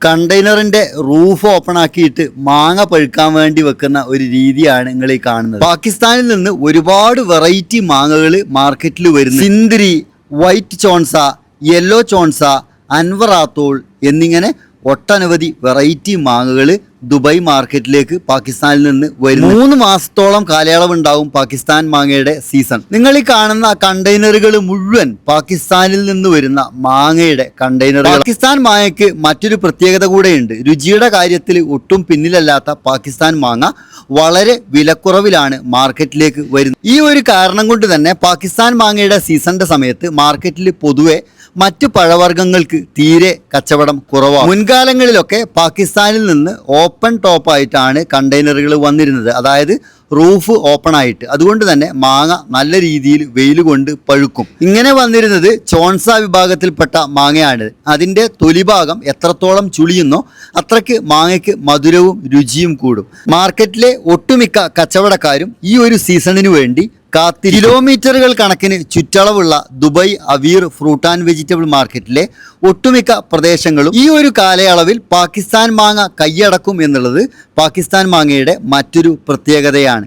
കണ്ടെയ്നറിന്റെ roof open ആക്കിയിട്ട് മാങ്ങ പഴുക്കാൻ വേണ്ടി വെക്കുന്ന ഒരു രീതിയാണ് നിങ്ങൾ ഈ കാണുന്നത്. പാകിസ്ഥാനിൽ നിന്ന് ഒരുപാട് വെറൈറ്റി മാങ്ങകൾ മാർക്കറ്റിൽ വരുന്നു. സിന്ദരി, വൈറ്റ് ചോൺസ, യെല്ലോ ചോൺസ, അൻവറാത്തോൾ എന്നിങ്ങനെ ഒട്ടനവധി വെറൈറ്റി മാങ്ങകൾ ദുബായ് മാർക്കറ്റിലേക്ക് പാകിസ്ഥാനിൽ നിന്ന് വരും. 3 മാസത്തോളം കാലയളവ് ഉണ്ടാവും പാകിസ്ഥാൻ മാങ്ങയുടെ സീസൺ. നിങ്ങൾ ഈ കാണുന്ന കണ്ടെയ്നറുകൾ മുഴുവൻ പാകിസ്ഥാനിൽ നിന്ന് വരുന്ന മാങ്ങയുടെ കണ്ടെയ്നറുകൾ. പാകിസ്ഥാൻ മാങ്ങയ്ക്ക് മറ്റൊരു പ്രത്യേകത കൂടെയുണ്ട്. രുചിയുടെ കാര്യത്തിൽ ഒട്ടും പിന്നിലല്ലാത്ത പാകിസ്ഥാൻ മാങ്ങ വളരെ വിലക്കുറവിലാണ് മാർക്കറ്റിലേക്ക് വരുന്നത്. ഈ ഒരു കാരണം കൊണ്ട് തന്നെ പാകിസ്ഥാൻ മാങ്ങയുടെ സീസണിന്റെ സമയത്ത് മാർക്കറ്റിൽ പൊതുവെ മറ്റ് പഴവർഗ്ഗങ്ങൾക്ക് തീരെ കച്ചവടം കുറവാണ്. മുൻകാലങ്ങളിലൊക്കെ പാകിസ്ഥാനിൽ നിന്ന് ഓപ്പൺ ടോപ്പായിട്ടാണ് കണ്ടെയ്നറുകൾ വന്നിരുന്നത്, അതായത് റൂഫ് ഓപ്പൺ ആയിട്ട്. അതുകൊണ്ട് തന്നെ മാങ്ങ നല്ല രീതിയിൽ വെയിൽ കൊണ്ട് പഴുക്കും. ഇങ്ങനെ വന്നിരുന്നത് ചോൺസ വിഭാഗത്തിൽപ്പെട്ട മാങ്ങയാണ്. അതിൻ്റെ തൊലിഭാഗം എത്രത്തോളം ചുളിയുന്നോ അത്രയ്ക്ക് മാങ്ങയ്ക്ക് മധുരവും രുചിയും കൂടും. മാർക്കറ്റിലെ ഒട്ടുമിക്ക കച്ചവടക്കാരും ഈ ഒരു സീസണിന് വേണ്ടി കിലോമീറ്ററുകൾ കണക്കിന് ചുറ്റളവുള്ള Dubai Aweer fruit and vegetable മാർക്കറ്റിലെ ഒട്ടുമിക്ക പ്രദേശങ്ങളും ഈ ഒരു കാലയളവിൽ പാകിസ്ഥാൻ മാങ്ങ കൈയടക്കും എന്നുള്ളത് പാകിസ്ഥാൻ മാങ്ങയുടെ മറ്റൊരു പ്രത്യേകതയാണ്.